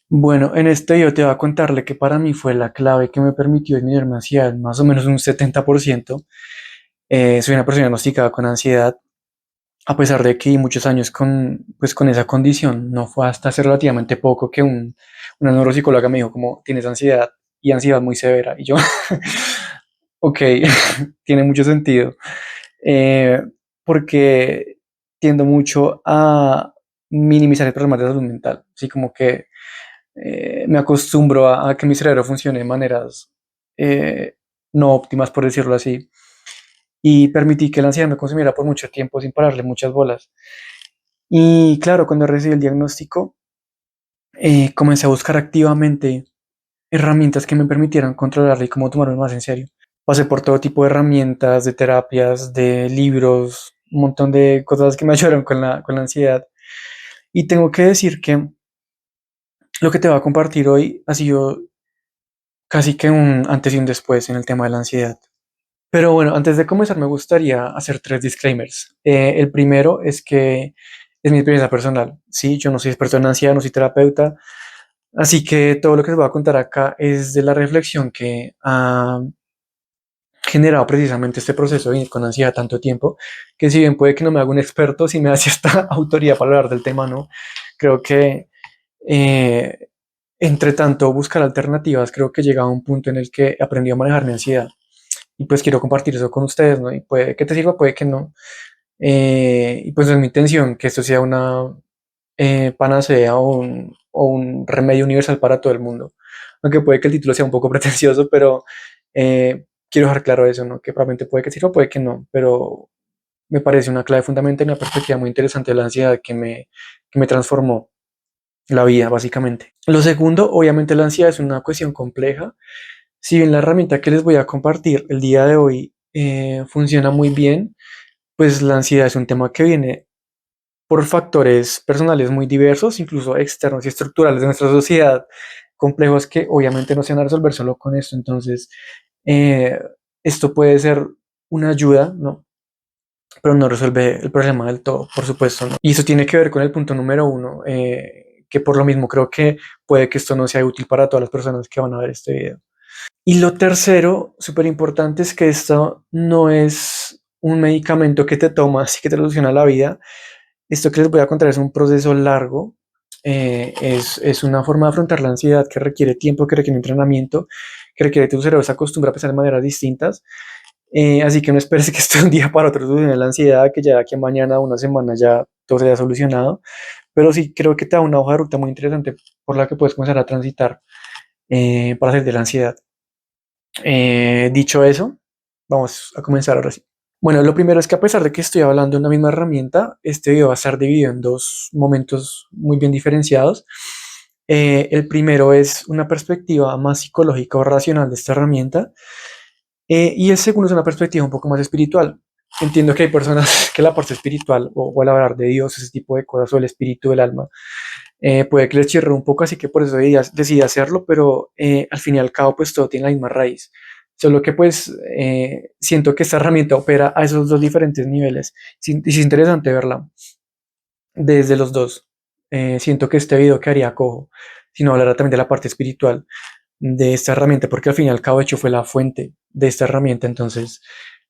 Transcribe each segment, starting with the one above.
Bueno, en este video te voy a contarle que para mí fue la clave que me permitió disminuir mi ansiedad, más o menos un 70%. Soy una persona diagnosticada con ansiedad, a pesar de que muchos años con esa condición. No fue hasta hace relativamente poco que una neuropsicóloga me dijo como tienes ansiedad y ansiedad muy severa. Y yo, ok, tiene mucho sentido. Eh, Porque tiendo mucho a minimizar el problema de salud mental. Así como que me acostumbro a que mi cerebro funcione de maneras eh, no óptimas, por decirlo así, y permití que la ansiedad me consumiera por mucho tiempo sin pararle muchas bolas. Y claro, cuando recibí el diagnóstico, comencé a buscar activamente herramientas que me permitieran controlarlo y cómo tomarlo más en serio. Pasé por todo tipo de herramientas, de terapias, de libros, un montón de cosas que me ayudaron con la ansiedad. Y tengo que decir que lo que te voy a compartir hoy ha sido casi que un antes y un después en el tema de la ansiedad. Pero bueno, antes de comenzar me gustaría hacer tres disclaimers. El primero es que es mi experiencia personal. Sí, yo no soy experto en ansiedad, no soy terapeuta, así que todo lo que les voy a contar acá es de la reflexión que ha generado precisamente este proceso de vivir con ansiedad tanto tiempo, que si bien puede que no me haga un experto, si me hace esta autoridad para hablar del tema, ¿no? Creo que eh, entre tanto buscar alternativas, creo que he llegado a un punto en el que he aprendido a manejar mi ansiedad. Y pues quiero compartir eso con ustedes, ¿no? Y puede que te sirva, puede que no. Y pues es mi intención que esto sea una panacea o un remedio universal para todo el mundo. Aunque puede que el título sea un poco pretencioso, pero quiero dejar claro eso, ¿no? Que probablemente puede que sirva, puede que no, pero me parece una clave fundamental y una perspectiva muy interesante de la ansiedad que me transformó la vida, básicamente. Lo segundo, obviamente la ansiedad es una cuestión compleja. Si bien la herramienta que les voy a compartir el día de hoy funciona muy bien, pues la ansiedad es un tema que viene por factores personales muy diversos, incluso externos y estructurales de nuestra sociedad, complejos que obviamente no se van a resolver solo con esto. Entonces, eh, esto puede ser una ayuda, ¿no? Pero no resuelve el problema del todo, por supuesto, ¿no? Y eso tiene que ver con el punto número uno, que por lo mismo creo que puede que esto no sea útil para todas las personas que van a ver este video. Y lo tercero, súper importante, es que esto no es un medicamento que te tomas y que te soluciona la vida. Esto que les voy a contar es un proceso largo. Es una forma de afrontar la ansiedad que requiere tiempo, que requiere entrenamiento, que requiere que tu cerebro se acostumbre a pensar de maneras distintas. Así que no esperes que esto de un día para otro solucione la ansiedad, que ya que mañana, una semana ya todo se haya solucionado. Pero sí creo que te da una hoja de ruta muy interesante por la que puedes comenzar a transitar para salir de la ansiedad. Dicho eso, vamos a comenzar ahora sí. Bueno, lo primero es que a pesar de que estoy hablando de una misma herramienta, este video va a estar dividido en dos momentos muy bien diferenciados. El primero es una perspectiva más psicológica o racional de esta herramienta, y el segundo es una perspectiva un poco más espiritual. Entiendo que hay personas que la parte espiritual o el hablar de Dios, ese tipo de cosas, o el espíritu del alma, puede que les chirre un poco, así que por eso decidí hacerlo, pero al fin y al cabo pues todo tiene la misma raíz. Solo que pues siento que esta herramienta opera a esos dos diferentes niveles. Y es interesante verla desde los dos. Siento que este video quedaría cojo si no hablara también de la parte espiritual de esta herramienta, porque al fin y al cabo, de hecho, fue la fuente de esta herramienta. Entonces,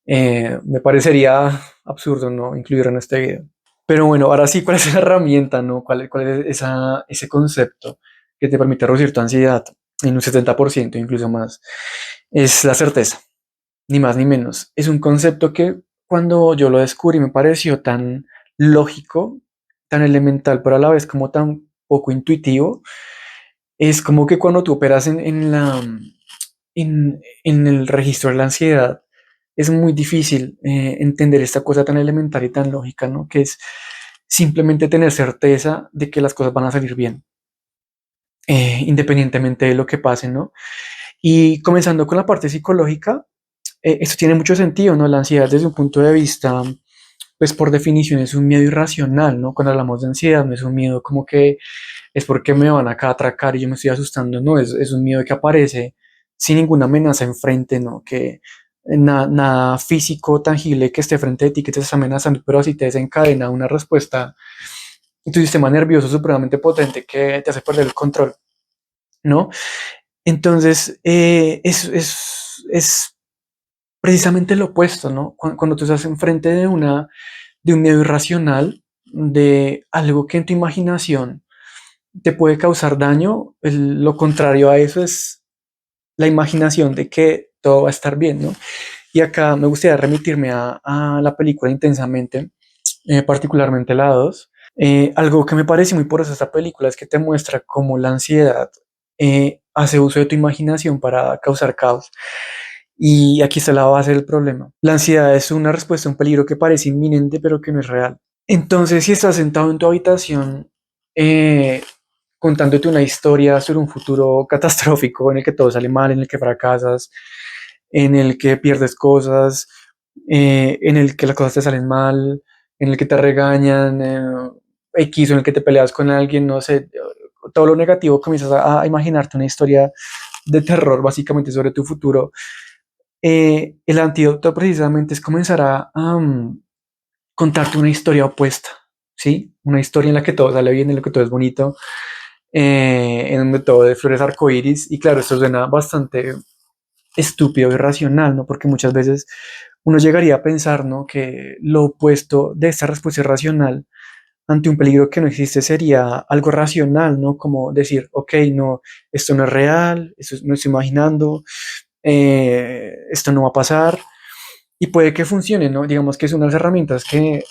me parecería absurdo no incluirlo en este video. Pero bueno, ahora sí, ¿cuál es la herramienta, no? ¿Cuál es ese concepto que te permite reducir tu ansiedad en un 70%, incluso más? Es la certeza, ni más ni menos. Es un concepto que cuando yo lo descubrí me pareció tan lógico, tan elemental, pero a la vez como tan poco intuitivo. Es como que cuando tú operas en el registro de la ansiedad, es muy difícil entender esta cosa tan elemental y tan lógica, ¿no? Que es simplemente tener certeza de que las cosas van a salir bien, independientemente de lo que pase, ¿no? Y comenzando con la parte psicológica, esto tiene mucho sentido, ¿no? La ansiedad desde un punto de vista, pues por definición es un miedo irracional, ¿no? Cuando hablamos de ansiedad no es un miedo como que es porque me van acá a atracar y yo me estoy asustando, no, es un miedo que aparece sin ninguna amenaza enfrente, ¿no? Que nada físico, tangible que esté frente a ti, que te esté amenazando, pero así te desencadena una respuesta en tu sistema nervioso supremamente potente que te hace perder el control. ¿no? Entonces, es precisamente lo opuesto, ¿no? Cuando tú estás enfrente de un miedo irracional, de algo que en tu imaginación te puede causar daño, lo contrario a eso es la imaginación de que todo va a estar bien, ¿no? Y acá me gustaría remitirme a la película Intensamente, particularmente la 2. Algo que me parece muy por eso esta película es que te muestra cómo la ansiedad hace uso de tu imaginación para causar caos. Y aquí está la base del problema. La ansiedad es una respuesta a un peligro que parece inminente, pero que no es real. Entonces, si estás sentado en tu habitación eh, contándote una historia sobre un futuro catastrófico en el que todo sale mal, en el que fracasas, en el que pierdes cosas, en el que las cosas te salen mal, en el que te regañan, X, o en el que te peleas con alguien, no sé, todo lo negativo, comienzas a imaginarte una historia de terror básicamente sobre tu futuro. El antídoto precisamente es comenzar a contarte una historia opuesta, ¿sí? Una historia en la que todo sale bien, en la que todo es bonito, en donde todo es flores arcoíris. Y claro, esto suena bastante estúpido y irracional, ¿no? Porque muchas veces uno llegaría a pensar, ¿no? Que lo opuesto de esta respuesta irracional ante un peligro que no existe sería algo racional, ¿no? Como decir, ok, no, esto no es real, no estoy imaginando, esto no va a pasar y puede que funcione, ¿no? Digamos que es una de las herramientas que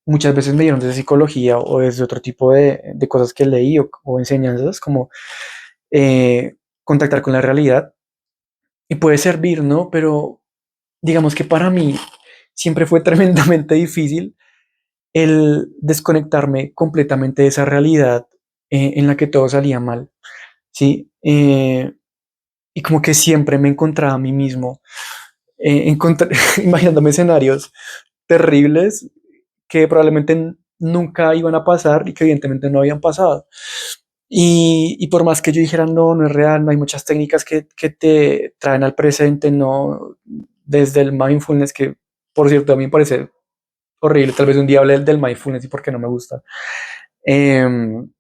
muchas veces me dieron desde psicología o desde otro tipo de cosas que leí o enseñanzas, como contactar con la realidad y puede servir, ¿no? Pero digamos que para mí siempre fue tremendamente difícil el desconectarme completamente de esa realidad en la que todo salía mal, ¿sí? Y como que siempre me encontraba a mí mismo imaginándome escenarios terribles que probablemente nunca iban a pasar y que evidentemente no habían pasado. Y por más que yo dijera, no, no es real, no hay muchas técnicas que te traen al presente, no, desde el mindfulness, que por cierto a mí me parece horrible, tal vez un día hable del mindfulness y por qué no me gusta. Em,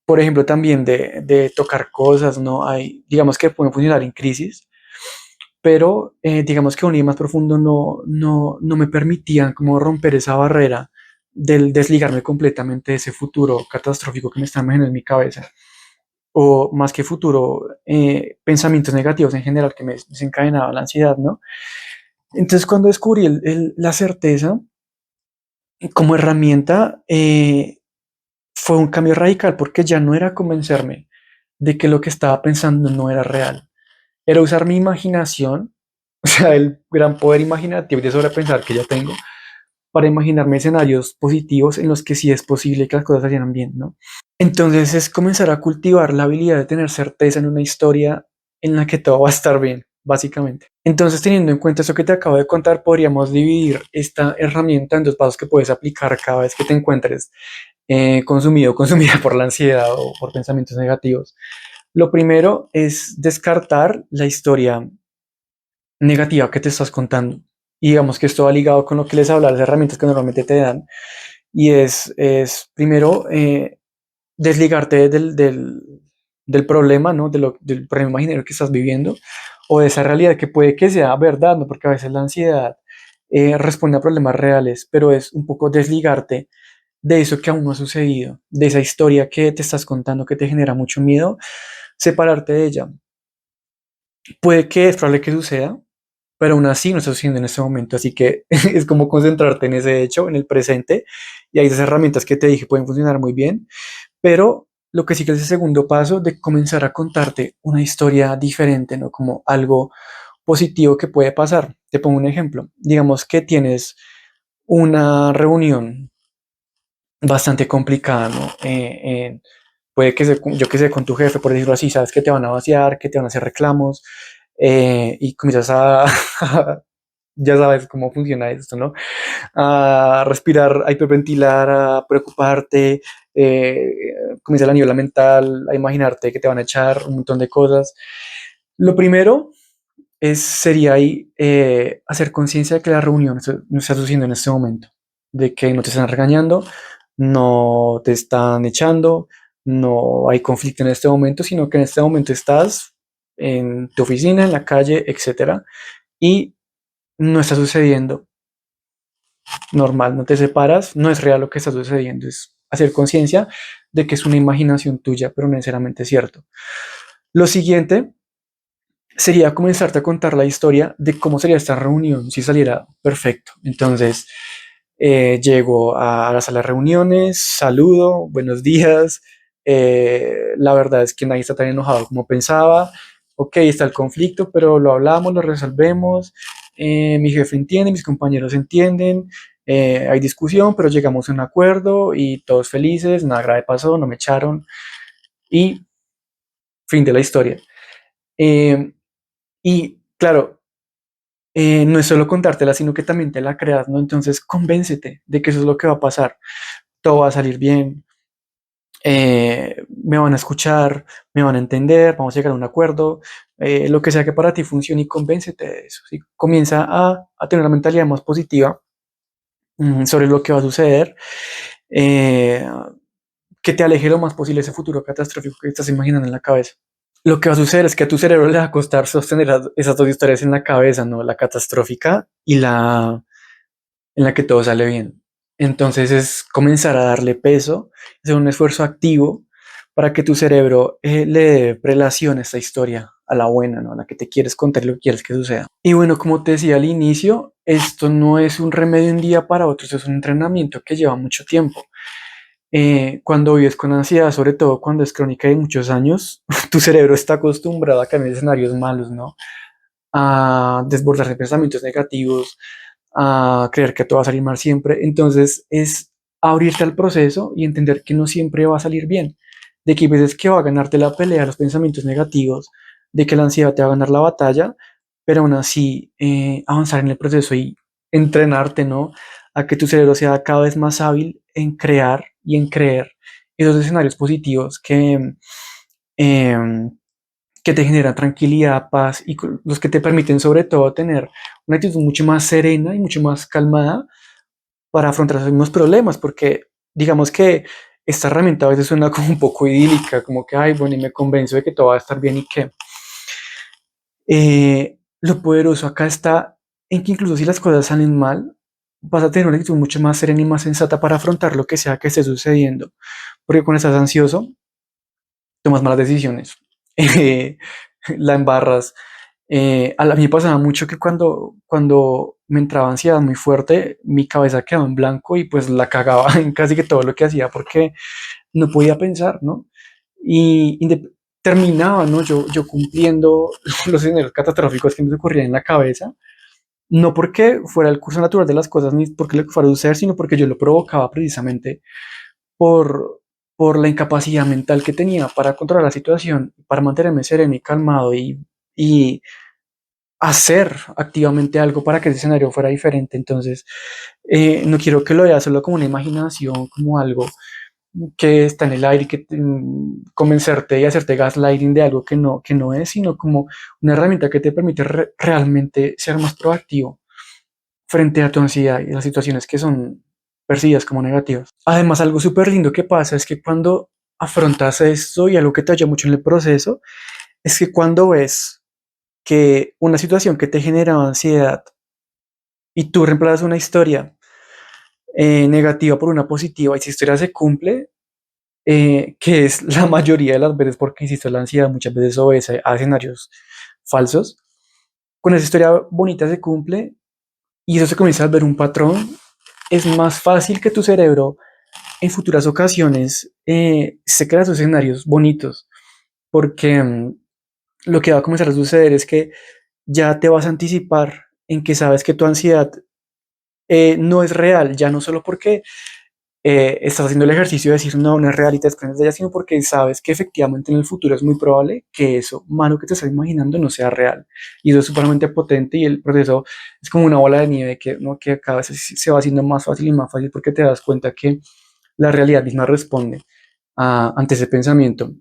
por ejemplo, también de tocar cosas, ¿no? Hay, digamos que pueden funcionar en crisis, pero digamos que un nivel más profundo no me permitían como romper esa barrera del desligarme completamente de ese futuro catastrófico que me está imaginando en mi cabeza, o más que futuro, pensamientos negativos en general que me desencadenaban la ansiedad, ¿no? Entonces, cuando descubrí la certeza como herramienta, fue un cambio radical porque ya no era convencerme de que lo que estaba pensando no era real, era usar mi imaginación, o sea, el gran poder imaginativo y de sobrepensar que ya tengo, para imaginarme escenarios positivos en los que sí es posible que las cosas salieran bien, ¿no? Entonces es comenzar a cultivar la habilidad de tener certeza en una historia en la que todo va a estar bien, básicamente. Entonces, teniendo en cuenta eso que te acabo de contar, podríamos dividir esta herramienta en dos pasos que puedes aplicar cada vez que te encuentres consumido o consumida por la ansiedad o por pensamientos negativos. Lo primero es descartar la historia negativa que te estás contando. Y digamos que esto va ligado con lo que les habla, las herramientas que normalmente te dan. Y es primero, desligarte del problema, ¿no? Del problema imaginario que estás viviendo o de esa realidad que puede que sea verdad, ¿no? Porque a veces la ansiedad responde a problemas reales, pero es un poco desligarte de eso que aún no ha sucedido, de esa historia que te estás contando que te genera mucho miedo, separarte de ella. Puede que es probable que suceda, pero aún así no está sucediendo en este momento, así que es como concentrarte en ese hecho, en el presente, y hay esas herramientas que te dije pueden funcionar muy bien. Pero lo que sí que es el segundo paso de comenzar a contarte una historia diferente, ¿no? Como algo positivo que puede pasar. Te pongo un ejemplo. Digamos que tienes una reunión bastante complicada, ¿no? Puede que sea, yo que sé, con tu jefe, por decirlo así, sabes que te van a vaciar, que te van a hacer reclamos, y comienzas ya sabes cómo funciona esto, ¿no? A respirar, a hiperventilar, a preocuparte, eh, comienza a nivel mental, a imaginarte que te van a echar un montón de cosas. Lo primero sería ahí hacer conciencia de que la reunión no está sucediendo en este momento, de que no te están regañando, no te están echando, no hay conflicto en este momento, sino que en este momento estás en tu oficina, en la calle, etcétera, y no está sucediendo normal, no te separas, no es real lo que está sucediendo, es hacer conciencia de que es una imaginación tuya, pero no necesariamente cierto. Lo siguiente sería comenzarte a contar la historia de cómo sería esta reunión si saliera perfecto. Entonces, llego a la sala de reuniones, saludo, buenos días. La verdad es que nadie está tan enojado como pensaba. Ok, está el conflicto, pero lo hablamos, lo resolvemos. Mi jefe entiende, mis compañeros entienden. Hay discusión, pero llegamos a un acuerdo y todos felices, nada grave pasó, no me echaron y fin de la historia. Eh, y claro, no es solo contártela, sino que también te la creas, ¿no? Entonces, convéncete de que eso es lo que va a pasar. Todo va a salir bien, me van a escuchar, me van a entender, vamos a llegar a un acuerdo, lo que sea que para ti funcione y convéncete de eso. ¿Sí? Comienza a tener una mentalidad más positiva sobre lo que va a suceder, eh, que te aleje lo más posible ese futuro catastrófico que estás imaginando en la cabeza. Lo que va a suceder es que a tu cerebro le va a costar sostener esas dos historias en la cabeza, ¿no? La catastrófica y la en la que todo sale bien. Entonces es comenzar a darle peso, hacer un esfuerzo activo para que tu cerebro le dé prelación a esta historia, a la buena, ¿no? A la que te quieres contar y lo que quieres que suceda. Y bueno, como te decía al inicio, esto no es un remedio de un día para otro, esto es un entrenamiento que lleva mucho tiempo. Cuando vives con ansiedad, sobre todo cuando es crónica de muchos años, tu cerebro está acostumbrado a caer en escenarios malos, ¿no? A desbordarse de pensamientos negativos, a creer que todo va a salir mal siempre. Entonces es abrirte al proceso y entender que no siempre va a salir bien, de que hay veces que va a ganarte la pelea los pensamientos negativos, de que la ansiedad te va a ganar la batalla, pero aún así avanzar en el proceso y entrenarte, ¿no? A que tu cerebro sea cada vez más hábil en crear y en creer esos escenarios positivos em, que te generan tranquilidad, paz y los que te permiten sobre todo tener una actitud mucho más serena y mucho más calmada para afrontar esos mismos problemas, porque digamos que esta herramienta a veces suena como un poco idílica, como que, ay, bueno, y me convenzo de que todo va a estar bien y que lo poderoso acá está en que incluso si las cosas salen mal, vas a tener una actitud mucho más serena y más sensata para afrontar lo que sea que esté sucediendo, porque cuando estás ansioso, tomas malas decisiones, la embarras. A mí me pasaba mucho que cuando me entraba ansiedad muy fuerte, mi cabeza quedaba en blanco y pues la cagaba en casi que todo lo que hacía porque no podía pensar, ¿no? Y terminaba, ¿no? Yo cumpliendo los escenarios catastróficos que me ocurrían en la cabeza, no porque fuera el curso natural de las cosas ni porque lo que fuera a suceder, sino porque yo lo provocaba precisamente por, por la incapacidad mental que tenía para controlar la situación, para mantenerme sereno y calmado y hacer activamente algo para que ese escenario fuera diferente. Entonces, no quiero que lo veas solo como una imaginación, como algo que está en el aire y que convencerte y hacerte gaslighting de algo que no es, sino como una herramienta que te permite realmente ser más proactivo frente a tu ansiedad y las situaciones que son percibidas como negativas. Además, algo súper lindo que pasa es que cuando afrontas esto y algo que te ayuda mucho en el proceso, es que cuando ves que una situación que te generaba ansiedad y tú reemplazas una historia negativa por una positiva y esa historia se cumple, que es la mayoría de las veces porque, insisto, la ansiedad muchas veces obedece a escenarios falsos, con esa historia bonita se cumple y eso se comienza a ver un patrón, es más fácil que tu cerebro en futuras ocasiones se crea esos escenarios bonitos, porque lo que va a comenzar a suceder es que ya te vas a anticipar en que sabes que tu ansiedad no es real, ya no solo porque estás haciendo el ejercicio de decir no, no es real y te desprendes de ella, sino porque sabes que efectivamente en el futuro es muy probable que eso malo que te estás imaginando no sea real. Y eso es supremamente potente y el proceso es como una bola de nieve que, ¿no? que cada vez se va haciendo más fácil y más fácil porque te das cuenta que la realidad misma responde ante ese pensamiento.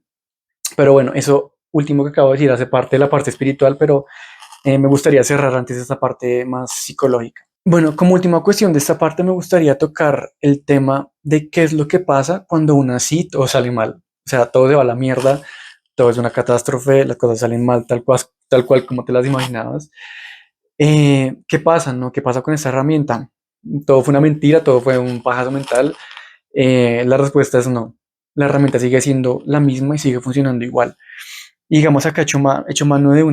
Pero bueno, eso último que acabo de decir hace parte de la parte espiritual, pero me gustaría cerrar antes esta parte más psicológica. Bueno, como última cuestión de esta parte me gustaría tocar el tema de qué es lo que pasa cuando una sí todo sale mal. O sea, todo se va a la mierda, todo es una catástrofe, las cosas salen mal tal cual como te las imaginabas. ¿Qué pasa, no? ¿Qué pasa con esta herramienta? Todo fue una mentira, todo fue un pajazo mental. La respuesta es no. La herramienta sigue siendo la misma y sigue funcionando igual. Y digamos acá hecho mano de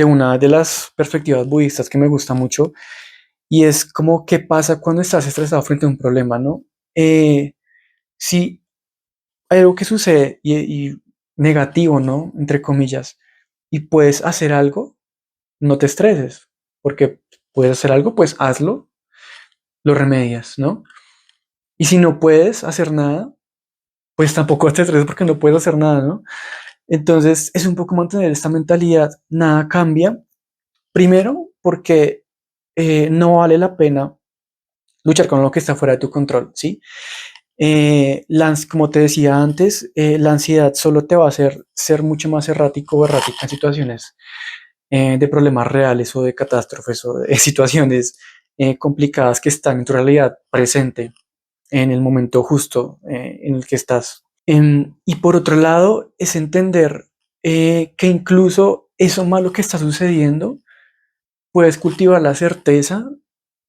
una de las perspectivas budistas que me gusta mucho, y es como qué pasa cuando estás estresado frente a un problema, ¿no? Si hay algo que sucede y negativo, ¿no? Entre comillas, y puedes hacer algo, no te estreses, porque puedes hacer algo, pues hazlo, lo remedias, ¿no? Y si no puedes hacer nada, pues tampoco te estreses porque no puedes hacer nada, ¿no? Entonces es un poco mantener esta mentalidad, nada cambia, primero porque no vale la pena luchar con lo que está fuera de tu control, ¿sí? Como te decía antes, la ansiedad solo te va a hacer ser mucho más errático o errática en situaciones de problemas reales o de catástrofes o de situaciones complicadas que están en tu realidad presente en el momento justo en el que estás. Y por otro lado, es entender que incluso eso malo que está sucediendo, puedes cultivar la certeza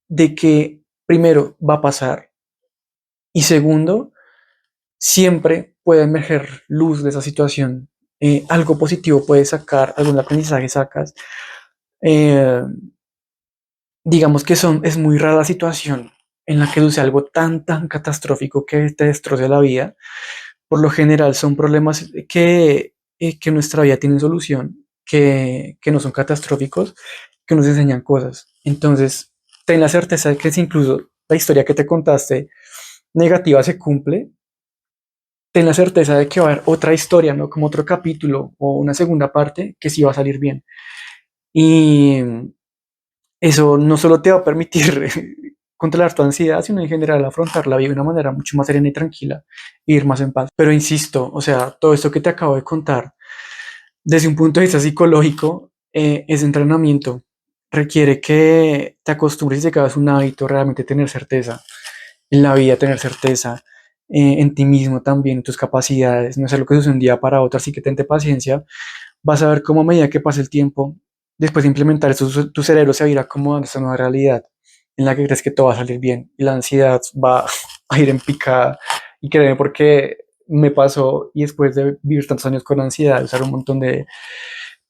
de que primero va a pasar y segundo, siempre puede emerger luz de esa situación. Algo positivo puedes sacar, algún aprendizaje sacas. Eh, digamos que es muy rara la situación en la que sucede algo tan catastrófico que te destroce la vida. Por lo general son problemas que nuestra vida tiene solución, que no son catastróficos, que nos enseñan cosas. Entonces, ten la certeza de que si incluso la historia que te contaste negativa se cumple, ten la certeza de que va a haber otra historia, ¿no? Como otro capítulo o una segunda parte que sí va a salir bien. Y eso no solo te va a permitir controlar tu ansiedad, sino en general afrontar la vida de una manera mucho más serena y tranquila e ir más en paz. Pero insisto, o sea, todo esto que te acabo de contar, desde un punto de vista psicológico, es entrenamiento. Requiere que te acostumbres y que hagas un hábito, realmente tener certeza en la vida, tener certeza en ti mismo también, en tus capacidades. No es algo que sucede un día para otro, así que tente paciencia. Vas a ver cómo a medida que pase el tiempo, después de implementar eso, tu cerebro se va a ir acomodando a esta nueva realidad en la que crees que todo va a salir bien y la ansiedad va a ir en picada. Y créeme, porque me pasó y después de vivir tantos años con ansiedad, usar un montón de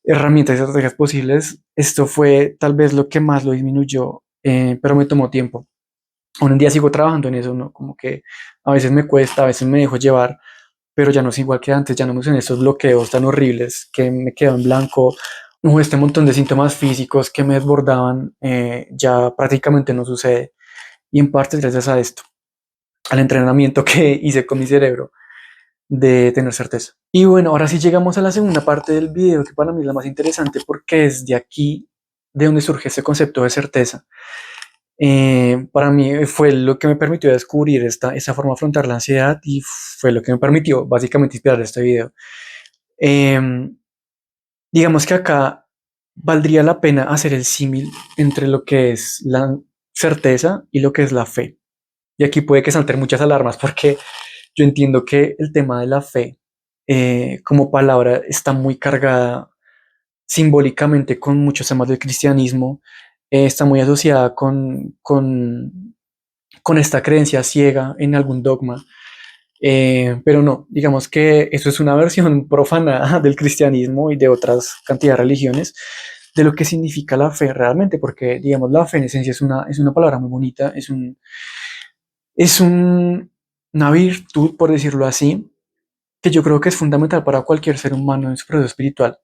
herramientas y estrategias posibles, esto fue tal vez lo que más lo disminuyó, pero me tomó tiempo. Aún en día sigo trabajando en eso, ¿no? Como que a veces me cuesta, a veces me dejo llevar, pero ya no es igual que antes, ya no me usan esos bloqueos tan horribles que me quedo en blanco, o este montón de síntomas físicos que me desbordaban, ya prácticamente no sucede. Y en parte gracias a esto, al entrenamiento que hice con mi cerebro de tener certeza. Y bueno, ahora sí llegamos a la segunda parte del video, que para mí es la más interesante porque es de aquí de donde surge ese concepto de certeza. Para mí fue lo que me permitió descubrir esta forma de afrontar la ansiedad y fue lo que me permitió básicamente inspirar este video. Em, digamos que acá valdría la pena hacer el símil entre lo que es la certeza y lo que es la fe. Y aquí puede que salten muchas alarmas porque yo entiendo que el tema de la fe como palabra está muy cargada simbólicamente con muchos temas del cristianismo, está muy asociada con esta creencia ciega en algún dogma. Pero no, digamos que eso es una versión profana del cristianismo y de otras cantidad de religiones, de lo que significa la fe realmente, porque digamos la fe en esencia es una palabra muy bonita, es una virtud, por decirlo así, que yo creo que es fundamental para cualquier ser humano en su proceso espiritual.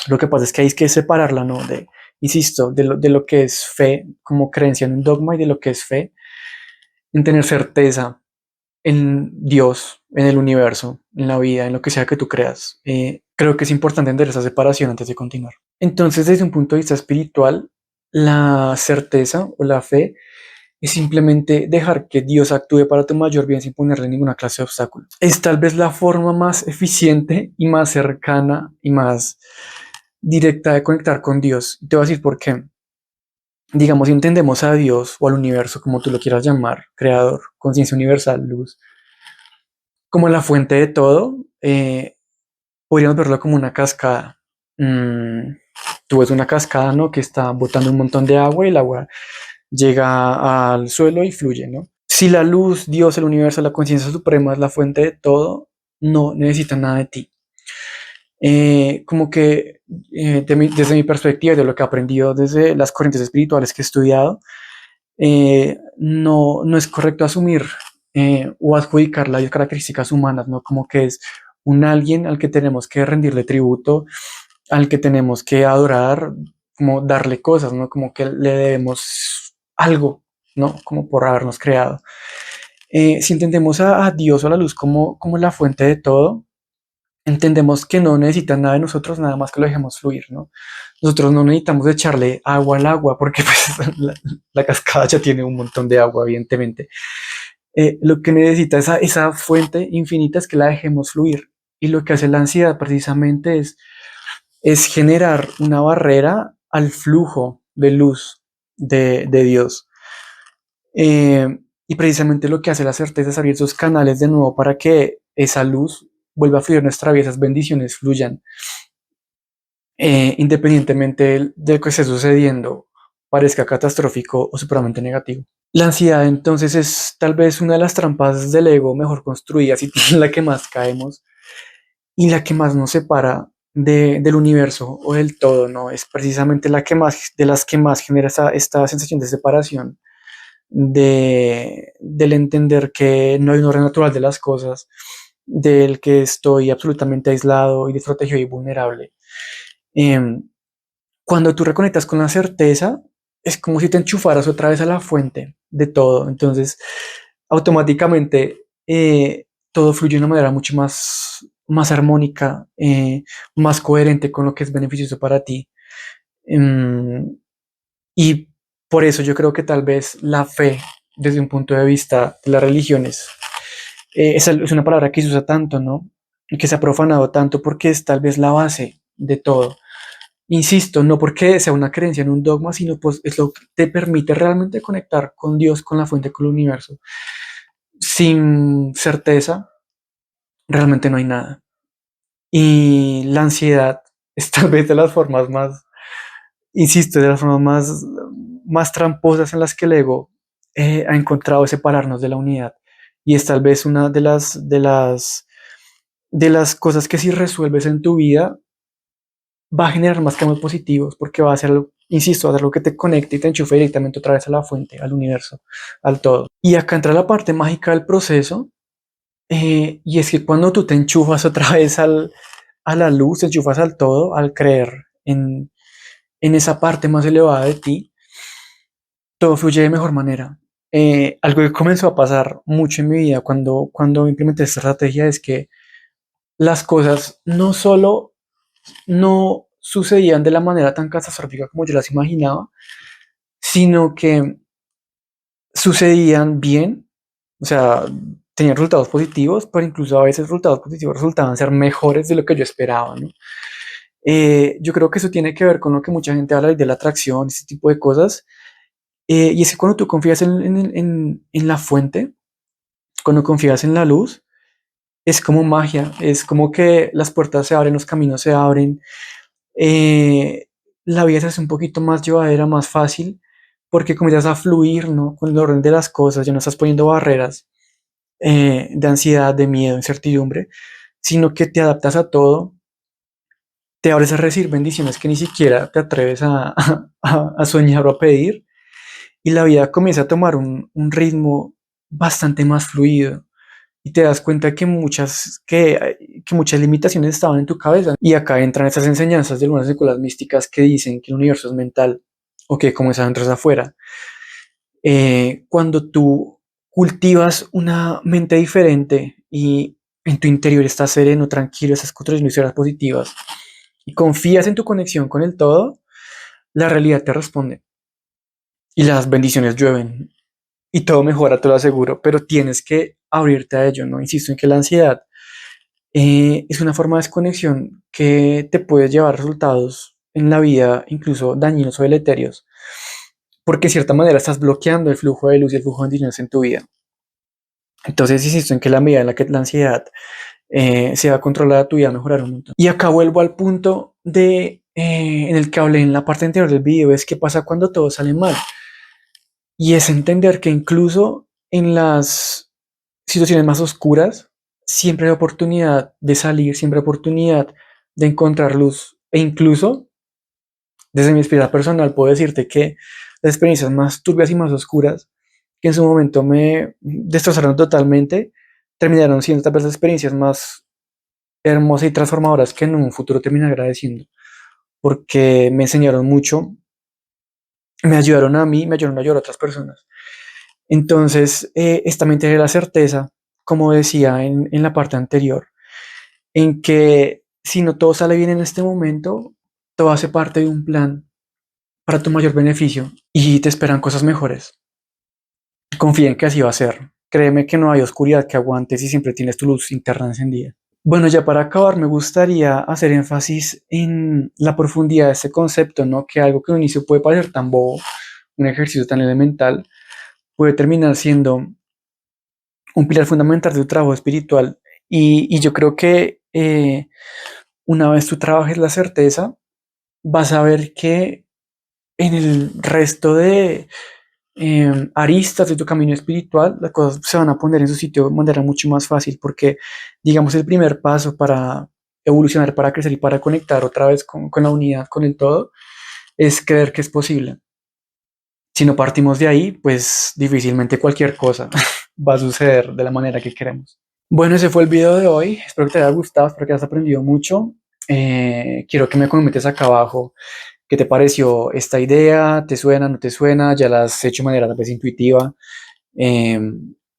Lo que pasa es que hay que separarla, ¿no? Insisto, de lo que es fe como creencia en un dogma y de lo que es fe en tener certeza en Dios, en el universo, en la vida, en lo que sea que tú creas. Creo que es importante entender esa separación antes de continuar. Entonces, desde un punto de vista espiritual, la certeza o la fe es simplemente dejar que Dios actúe para tu mayor bien sin ponerle ninguna clase de obstáculo. Es tal vez la forma más eficiente y más cercana y más directa de conectar con Dios. Te voy a decir por qué. Digamos, si entendemos a Dios o al universo, como tú lo quieras llamar, creador, conciencia universal, luz, como la fuente de todo, podríamos verlo como una cascada. Mm, Tú ves una cascada, ¿no? Que está botando un montón de agua y el agua llega al suelo y fluye, ¿no? Si la luz, Dios, el universo, la conciencia suprema es la fuente de todo, no necesita nada de ti. Como que desde mi perspectiva, de lo que he aprendido desde las corrientes espirituales que he estudiado, no es correcto asumir o adjudicar las características humanas, ¿no? Como que es un alguien al que tenemos que rendirle tributo, al que tenemos que adorar, como darle cosas, ¿no? Como que le debemos algo, ¿no? Como por habernos creado. Si entendemos a Dios o a la luz como la fuente de todo, entendemos que no necesitan nada de nosotros, nada más que lo dejemos fluir, ¿no? Nosotros no necesitamos echarle agua al agua porque pues, la cascada ya tiene un montón de agua, evidentemente. Lo que necesita esa fuente infinita es que la dejemos fluir. Y lo que hace la ansiedad precisamente es generar una barrera al flujo de luz de Dios. Eh, y precisamente lo que hace la certeza es abrir esos canales de nuevo para que esa luz vuelva a fluir en nuestra vida, esas bendiciones fluyan, independientemente de lo que esté sucediendo, parezca catastrófico o supremamente negativo. La ansiedad entonces es tal vez una de las trampas del ego mejor construidas y la que más caemos y la que más nos separa del universo o del todo, ¿no? Es precisamente la que más, de las que más genera esta sensación de separación, del entender que no hay un orden natural de las cosas, del que estoy absolutamente aislado y desprotegido y vulnerable. Em, Cuando tú reconectas con la certeza, es como si te enchufaras otra vez a la fuente de todo. Entonces, automáticamente todo fluye de una manera mucho más armónica, más coherente con lo que es beneficioso para ti. Em, y por eso yo creo que tal vez la fe, desde un punto de vista de las religiones, es una palabra que se usa tanto, ¿no? Y que se ha profanado tanto porque es tal vez la base de todo. Insisto, no porque sea una creencia en un dogma, sino pues es lo que te permite realmente conectar con Dios, con la fuente, con el universo. Sin certeza, realmente no hay nada. Y la ansiedad es tal vez de las formas más, insisto, de las formas más tramposas en las que el ego ha encontrado separarnos de la unidad. Y es tal vez una de las cosas que si resuelves en tu vida va a generar más cambios positivos porque va a ser, insisto, va a ser lo que te conecte y te enchufe directamente otra vez a la fuente, al universo, al todo. Y acá entra la parte mágica del proceso, y es que cuando tú te enchufas otra vez a la luz, te enchufas al todo, al creer en esa parte más elevada de ti, todo fluye de mejor manera. Algo que comenzó a pasar mucho en mi vida cuando implementé esta estrategia es que las cosas no solo no sucedían de la manera tan catastrófica como yo las imaginaba, sino que sucedían bien, o sea, tenían resultados positivos, pero incluso a veces los resultados positivos resultaban ser mejores de lo que yo esperaba, ¿no? Yo creo que eso tiene que ver con lo que mucha gente habla de la atracción, ese tipo de cosas, y es que cuando tú confías en la fuente, cuando confías en la luz, es como magia, es como que las puertas se abren, los caminos se abren, eh, la vida se hace un poquito más llevadera, más fácil, porque comienzas a fluir, ¿no? Con el orden de las cosas, ya no estás poniendo barreras de ansiedad, de miedo, incertidumbre, sino que te adaptas a todo, te abres a recibir bendiciones que ni siquiera te atreves a soñar o a pedir, y la vida comienza a tomar un ritmo bastante más fluido. Y te das cuenta que muchas limitaciones estaban en tu cabeza. Y acá entran esas enseñanzas de algunas escuelas místicas que dicen que el universo es mental o que como es adentro es afuera. Cuando tú cultivas una mente diferente y en tu interior estás sereno, tranquilo, estás construyendo historias positivas y confías en tu conexión con el todo, la realidad te responde y las bendiciones llueven y todo mejora, te lo aseguro, pero tienes que abrirte a ello, ¿no? Insisto en que la ansiedad es una forma de desconexión que te puede llevar a resultados en la vida, incluso dañinos o deleterios, porque de cierta manera estás bloqueando el flujo de luz y el flujo de bendiciones en tu vida. Entonces, insisto en que la medida en la que la ansiedad sea controlada, tu vida mejorar un montón. Y acá vuelvo al punto en el que hablé en la parte anterior del video, es qué pasa cuando todo sale mal. Y es entender que incluso en las situaciones más oscuras, siempre hay oportunidad de salir, siempre hay oportunidad de encontrar luz. E incluso, desde mi experiencia personal, puedo decirte que las experiencias más turbias y más oscuras, que en su momento me destrozaron totalmente, terminaron siendo tal vez las experiencias más hermosas y transformadoras que en un futuro terminé agradeciendo, porque me enseñaron mucho, me ayudaron a mí, me ayudaron a ayudar a otras personas. Entonces, es también tener la certeza, como decía en la parte anterior, en que si no todo sale bien en este momento, todo hace parte de un plan para tu mayor beneficio y te esperan cosas mejores. Confía en que así va a ser. Créeme que no hay oscuridad que aguantes y siempre tienes tu luz interna encendida. Bueno, ya para acabar, me gustaría hacer énfasis en la profundidad de este concepto, ¿no? Que algo que a un inicio puede parecer tan bobo, un ejercicio tan elemental, puede terminar siendo un pilar fundamental de tu trabajo espiritual. Y yo creo que una vez tú trabajes la certeza, vas a ver que en el resto de aristas de tu camino espiritual, las cosas se van a poner en su sitio de manera mucho más fácil, porque, digamos, el primer paso para evolucionar, para crecer y para conectar otra vez con la unidad, con el todo, es creer que es posible. Si no partimos de ahí, pues difícilmente cualquier cosa va a suceder de la manera que queremos. Bueno, ese fue el video de hoy. Espero que te haya gustado, espero que hayas aprendido mucho. Quiero que me comentes acá abajo qué te pareció esta idea, te suena, no te suena, ya la has hecho de manera tal vez intuitiva. Eh,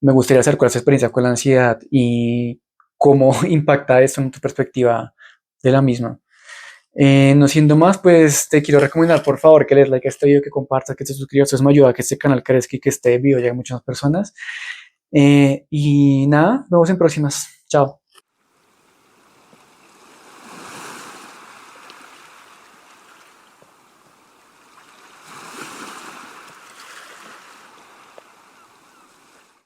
Me gustaría saber cuál es tu experiencia con la ansiedad y cómo impacta eso en tu perspectiva de la misma. No siendo más, pues te quiero recomendar por favor que le des like a este video, que compartas, que te suscribas, eso me ayuda a que este canal crezca y que este video llegue a muchas más personas. Y nada, nos vemos en próximas. Chao.